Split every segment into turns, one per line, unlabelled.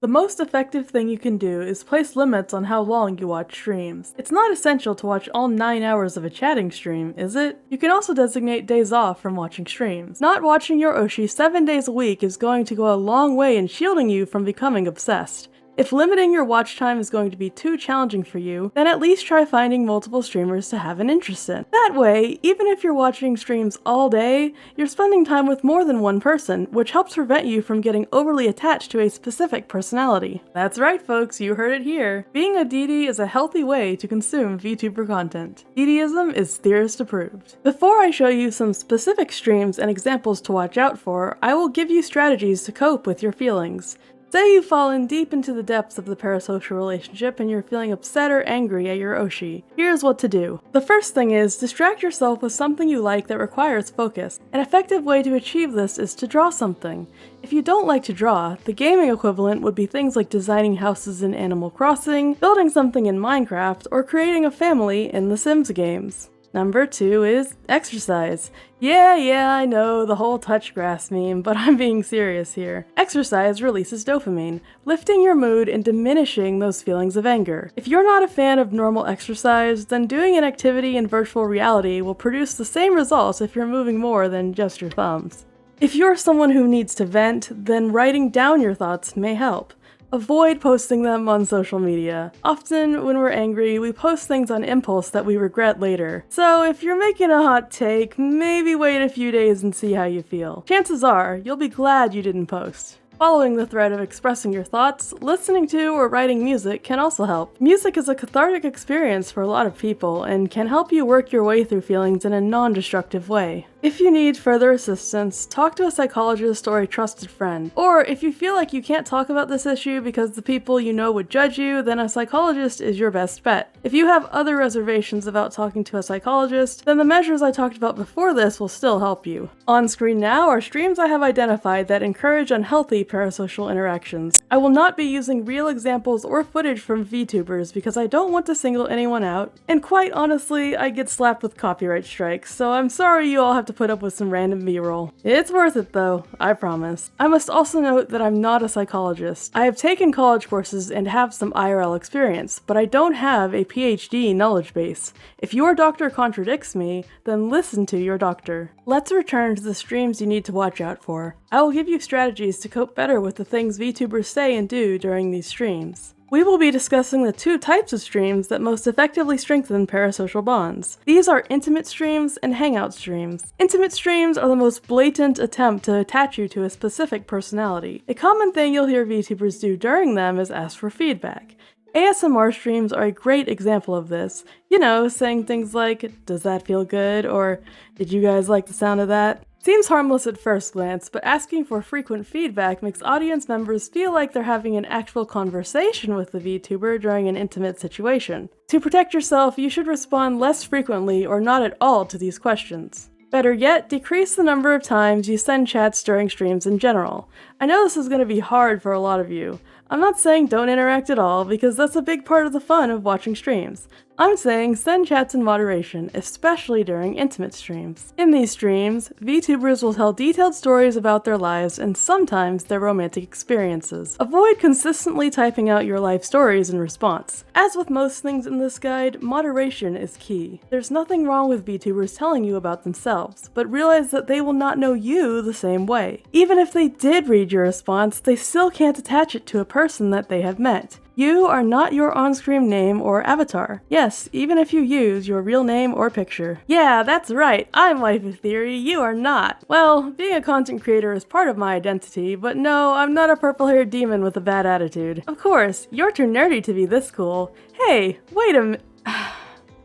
The most effective thing you can do is place limits on how long you watch streams. It's not essential to watch all 9 hours of a chatting stream, is it? You can also designate days off from watching streams. Not watching your Oshi 7 days a week is going to go a long way in shielding you from becoming obsessed. If limiting your watch time is going to be too challenging for you, then at least try finding multiple streamers to have an interest in. That way, even if you're watching streams all day, you're spending time with more than one person, which helps prevent you from getting overly attached to a specific personality. That's right folks, you heard it here. Being a DD is a healthy way to consume VTuber content. DDism is theorist approved. Before I show you some specific streams and examples to watch out for, I will give you strategies to cope with your feelings. Say you've fallen deep into the depths of the parasocial relationship and you're feeling upset or angry at your Oshi. Here's what to do. The first thing is, distract yourself with something you like that requires focus. An effective way to achieve this is to draw something. If you don't like to draw, the gaming equivalent would be things like designing houses in Animal Crossing, building something in Minecraft, or creating a family in the Sims games. Number 2 is exercise. Yeah, I know, the whole touch grass meme, but I'm being serious here. Exercise releases dopamine, lifting your mood and diminishing those feelings of anger. If you're not a fan of normal exercise, then doing an activity in virtual reality will produce the same results if you're moving more than just your thumbs. If you're someone who needs to vent, then writing down your thoughts may help. Avoid posting them on social media. Often, when we're angry, we post things on impulse that we regret later. So if you're making a hot take, maybe wait a few days and see how you feel. Chances are, you'll be glad you didn't post. Following the thread of expressing your thoughts, listening to or writing music can also help. Music is a cathartic experience for a lot of people and can help you work your way through feelings in a non-destructive way. If you need further assistance, talk to a psychologist or a trusted friend. Or if you feel like you can't talk about this issue because the people you know would judge you, then a psychologist is your best bet. If you have other reservations about talking to a psychologist, then the measures I talked about before this will still help you. On screen now are streams I have identified that encourage unhealthy parasocial interactions. I will not be using real examples or footage from Vtubers because I don't want to single anyone out, and quite honestly, I get slapped with copyright strikes, so I'm sorry you all have to put up with some random b-roll. It's worth it though, I promise. I must also note that I'm not a psychologist. I have taken college courses and have some IRL experience, but I don't have a PhD knowledge base. If your doctor contradicts me, then listen to your doctor. Let's return to the streams you need to watch out for. I will give you strategies to cope better with the things VTubers say and do during these streams. We will be discussing the 2 types of streams that most effectively strengthen parasocial bonds. These are intimate streams and hangout streams. Intimate streams are the most blatant attempt to attach you to a specific personality. A common thing you'll hear VTubers do during them is ask for feedback. ASMR streams are a great example of this. You know, saying things like, "Does that feel good?" or "Did you guys like the sound of that?" Seems harmless at first glance, but asking for frequent feedback makes audience members feel like they're having an actual conversation with the VTuber during an intimate situation. To protect yourself, you should respond less frequently or not at all to these questions. Better yet, decrease the number of times you send chats during streams in general. I know this is going to be hard for a lot of you. I'm not saying don't interact at all, because that's a big part of the fun of watching streams. I'm saying send chats in moderation, especially during intimate streams. In these streams, VTubers will tell detailed stories about their lives and sometimes their romantic experiences. Avoid consistently typing out your life stories in response. As with most things in this guide, moderation is key. There's nothing wrong with VTubers telling you about themselves, but realize that they will not know you the same way. Even if they did read your response, they still can't attach it to a person that they have met. You are not your on-screen name or avatar. Yes, even if you use your real name or picture. Yeah, that's right, I'm Waifu Theory, you are not. Well, being a content creator is part of my identity, but no, I'm not a purple-haired demon with a bad attitude. Of course, you're too nerdy to be this cool. Hey, wait a minute.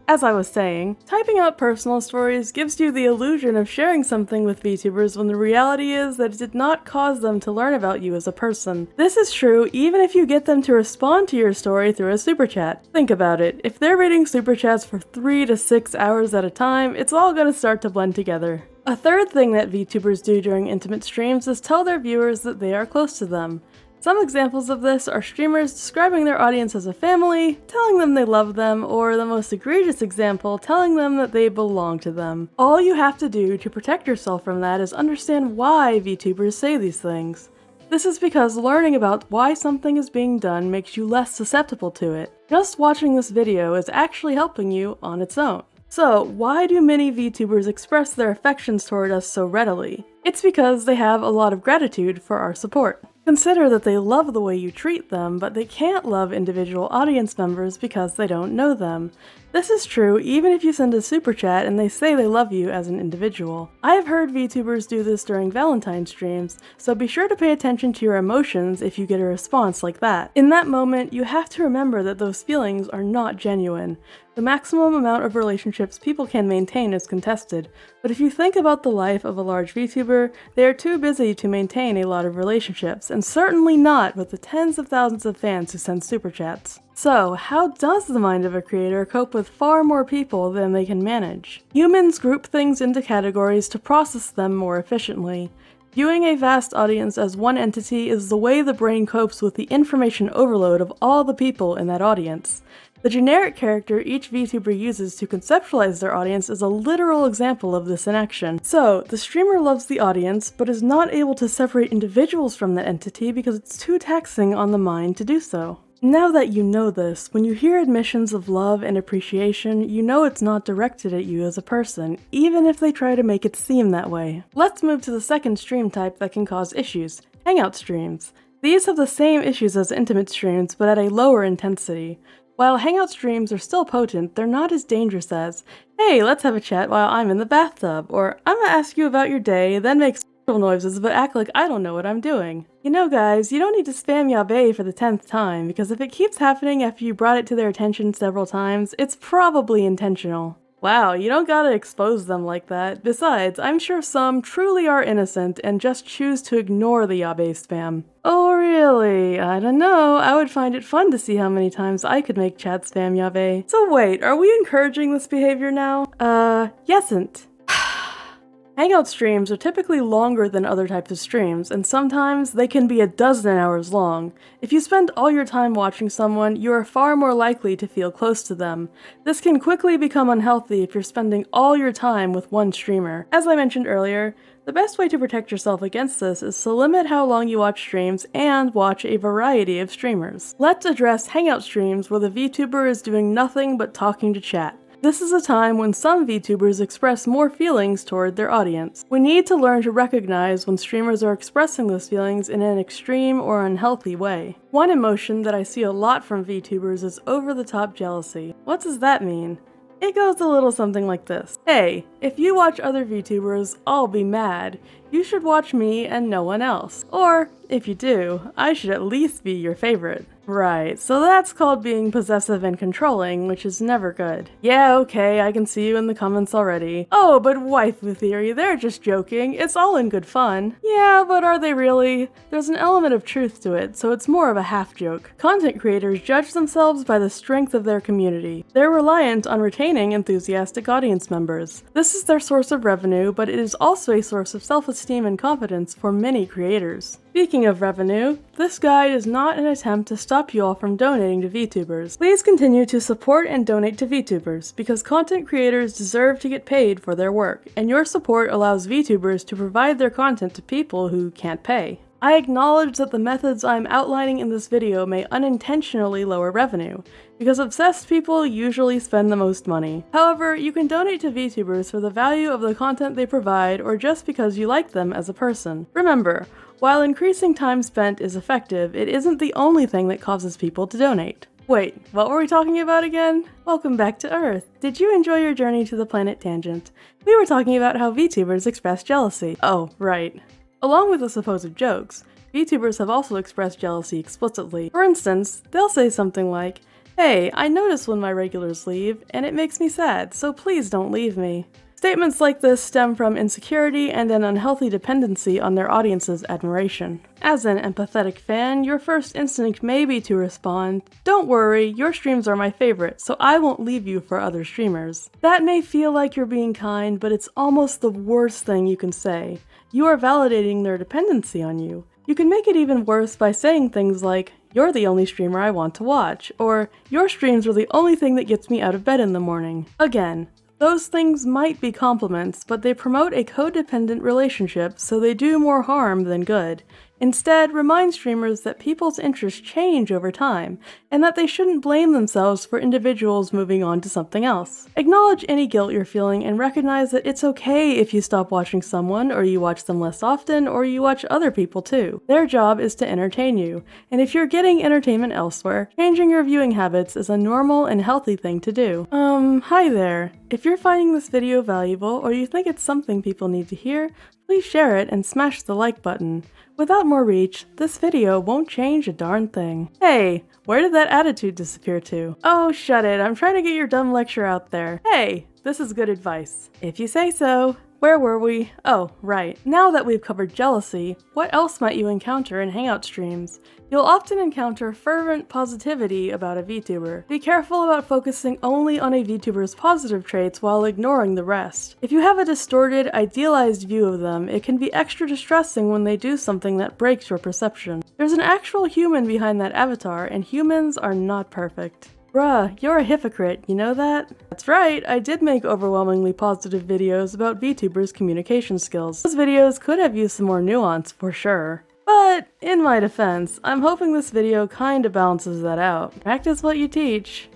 As I was saying, typing out personal stories gives you the illusion of sharing something with VTubers when the reality is that it did not cause them to learn about you as a person. This is true even if you get them to respond to your story through a super chat. Think about it, if they're reading super chats for 3 to 6 hours at a time, it's all gonna start to blend together. A third thing that VTubers do during intimate streams is tell their viewers that they are close to them. Some examples of this are streamers describing their audience as a family, telling them they love them, or the most egregious example, telling them that they belong to them. All you have to do to protect yourself from that is understand why VTubers say these things. This is because learning about why something is being done makes you less susceptible to it. Just watching this video is actually helping you on its own. So, why do many VTubers express their affections toward us so readily? It's because they have a lot of gratitude for our support. Consider that they love the way you treat them, but they can't love individual audience members because they don't know them. This is true even if you send a super chat and they say they love you as an individual. I have heard VTubers do this during Valentine's streams, so be sure to pay attention to your emotions if you get a response like that. In that moment, you have to remember that those feelings are not genuine. The maximum amount of relationships people can maintain is contested, but if you think about the life of a large VTuber, they are too busy to maintain a lot of relationships, and certainly not with the tens of thousands of fans who send super chats. So, how does the mind of a creator cope with far more people than they can manage? Humans group things into categories to process them more efficiently. Viewing a vast audience as one entity is the way the brain copes with the information overload of all the people in that audience. The generic character each VTuber uses to conceptualize their audience is a literal example of this in action. So, the streamer loves the audience, but is not able to separate individuals from that entity because it's too taxing on the mind to do so. Now that you know this, when you hear admissions of love and appreciation, you know it's not directed at you as a person, even if they try to make it seem that way. Let's move to the second stream type that can cause issues, Hangout Streams. These have the same issues as intimate streams, but at a lower intensity. While Hangout Streams are still potent, they're not as dangerous as, hey, let's have a chat while I'm in the bathtub, or I'm gonna ask you about your day, then make noises but act like I don't know what I'm doing. You know guys, you don't need to spam yabe for the 10th time, because if it keeps happening after you brought it to their attention several times, it's probably intentional. Wow, you don't gotta expose them like that. Besides, I'm sure some truly are innocent and just choose to ignore the yabe spam. Oh really? I don't know, I would find it fun to see how many times I could make chat spam yabe. So wait, are we encouraging this behavior now? Yesn't. Hangout streams are typically longer than other types of streams, and sometimes they can be a dozen hours long. If you spend all your time watching someone, you are far more likely to feel close to them. This can quickly become unhealthy if you're spending all your time with one streamer. As I mentioned earlier, the best way to protect yourself against this is to limit how long you watch streams and watch a variety of streamers. Let's address Hangout streams where the VTuber is doing nothing but talking to chat. This is a time when some VTubers express more feelings toward their audience. We need to learn to recognize when streamers are expressing those feelings in an extreme or unhealthy way. One emotion that I see a lot from VTubers is over-the-top jealousy. What does that mean? It goes a little something like this. Hey, if you watch other VTubers, I'll be mad. You should watch me and no one else. Or, if you do, I should at least be your favorite. Right, so that's called being possessive and controlling, which is never good. Yeah, okay, I can see you in the comments already. Oh, but waifu theory, they're just joking. It's all in good fun. Yeah, but are they really? There's an element of truth to it, so it's more of a half joke. Content creators judge themselves by the strength of their community. They're reliant on retaining enthusiastic audience members. This is their source of revenue, but it is also a source of self-esteem and confidence for many creators. Speaking of revenue, this guide is not an attempt to stop you all from donating to VTubers. Please continue to support and donate to VTubers, because content creators deserve to get paid for their work, and your support allows VTubers to provide their content to people who can't pay. I acknowledge that the methods I'm outlining in this video may unintentionally lower revenue, because obsessed people usually spend the most money. However, you can donate to VTubers for the value of the content they provide or just because you like them as a person. Remember, while increasing time spent is effective, it isn't the only thing that causes people to donate. Wait, what were we talking about again? Welcome back to Earth. Did you enjoy your journey to the planet Tangent? We were talking about how VTubers express jealousy. Oh, right. Along with the supposed jokes, VTubers have also expressed jealousy explicitly. For instance, they'll say something like, hey, I notice when my regulars leave, and it makes me sad, so please don't leave me. Statements like this stem from insecurity and an unhealthy dependency on their audience's admiration. As an empathetic fan, your first instinct may be to respond, don't worry, your streams are my favorite, so I won't leave you for other streamers. That may feel like you're being kind, but it's almost the worst thing you can say. You are validating their dependency on you. You can make it even worse by saying things like, you're the only streamer I want to watch, or your streams are the only thing that gets me out of bed in the morning. Again, those things might be compliments, but they promote a codependent relationship, so they do more harm than good. Instead, remind streamers that people's interests change over time, and that they shouldn't blame themselves for individuals moving on to something else. Acknowledge any guilt you're feeling and recognize that it's okay if you stop watching someone, or you watch them less often, or you watch other people too. Their job is to entertain you, and if you're getting entertainment elsewhere, changing your viewing habits is a normal and healthy thing to do. Hi there. If you're finding this video valuable, or you think it's something people need to hear, please share it and smash the like button. Without more reach, this video won't change a darn thing. Hey, where did that attitude disappear to? Oh, shut it, I'm trying to get your dumb lecture out there. Hey, this is good advice. If you say so. Where were we? Oh, right. Now that we've covered jealousy, what else might you encounter in Hangout streams? You'll often encounter fervent positivity about a VTuber. Be careful about focusing only on a VTuber's positive traits while ignoring the rest. If you have a distorted, idealized view of them, it can be extra distressing when they do something that breaks your perception. There's an actual human behind that avatar, and humans are not perfect. Bruh, you're a hypocrite, you know that? That's right, I did make overwhelmingly positive videos about VTubers' communication skills. Those videos could have used some more nuance, for sure. But, in my defense, I'm hoping this video kinda balances that out. Practice what you teach.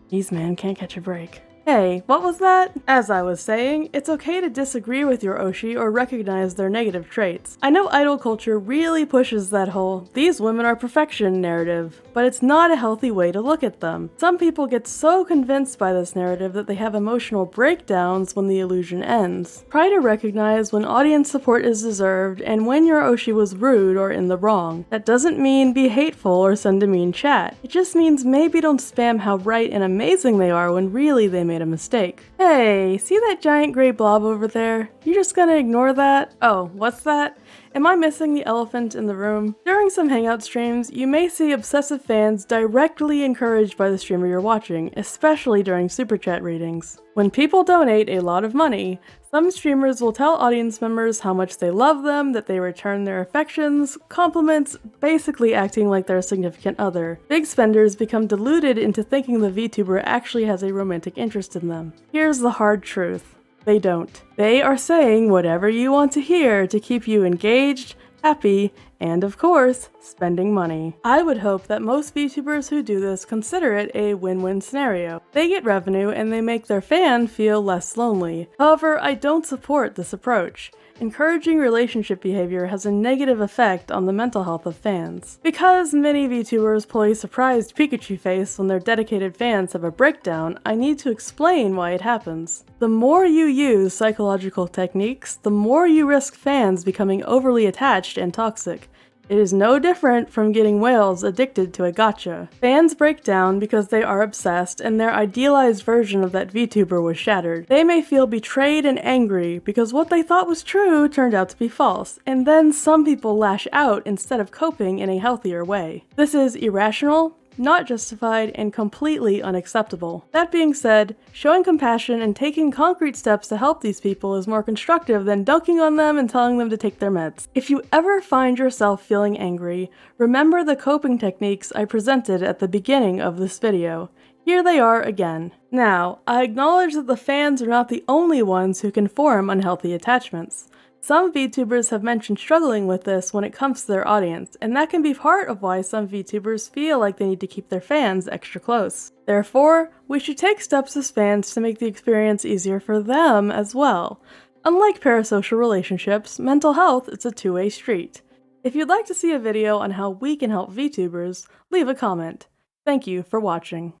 These men can't catch a break. Hey, what was that? As I was saying, it's okay to disagree with your Oshi or recognize their negative traits. I know idol culture really pushes that whole "these women are perfection" narrative, but it's not a healthy way to look at them. Some people get so convinced by this narrative that they have emotional breakdowns when the illusion ends. Try to recognize when audience support is deserved and when your Oshi was rude or in the wrong. That doesn't mean be hateful or send a mean chat. It just means maybe don't spam how right and amazing they are when really they made a mistake. Hey, see that giant gray blob over there? You're just gonna ignore that? Oh, what's that? Am I missing the elephant in the room? During some Hangout streams, you may see obsessive fans directly encouraged by the streamer you're watching, especially during super chat readings. When people donate a lot of money, some streamers will tell audience members how much they love them, that they return their affections, compliments, basically acting like their significant other. Big spenders become deluded into thinking the VTuber actually has a romantic interest in them. Here's the hard truth. They don't. They are saying whatever you want to hear to keep you engaged, happy, and of course, spending money. I would hope that most VTubers who do this consider it a win-win scenario. They get revenue and they make their fan feel less lonely. However, I don't support this approach. Encouraging relationship behavior has a negative effect on the mental health of fans. Because many VTubers pull a surprised Pikachu face when their dedicated fans have a breakdown, I need to explain why it happens. The more you use psychological techniques, the more you risk fans becoming overly attached and toxic. It is no different from getting whales addicted to a gacha. Fans break down because they are obsessed and their idealized version of that VTuber was shattered. They may feel betrayed and angry because what they thought was true turned out to be false, and then some people lash out instead of coping in a healthier way. This is irrational, not justified, and completely unacceptable. That being said, showing compassion and taking concrete steps to help these people is more constructive than dunking on them and telling them to take their meds. If you ever find yourself feeling angry, remember the coping techniques I presented at the beginning of this video. Here they are again. Now, I acknowledge that the fans are not the only ones who can form unhealthy attachments. Some VTubers have mentioned struggling with this when it comes to their audience, and that can be part of why some VTubers feel like they need to keep their fans extra close. Therefore, we should take steps as fans to make the experience easier for them as well. Unlike parasocial relationships, mental health is a two-way street. If you'd like to see a video on how we can help VTubers, leave a comment. Thank you for watching.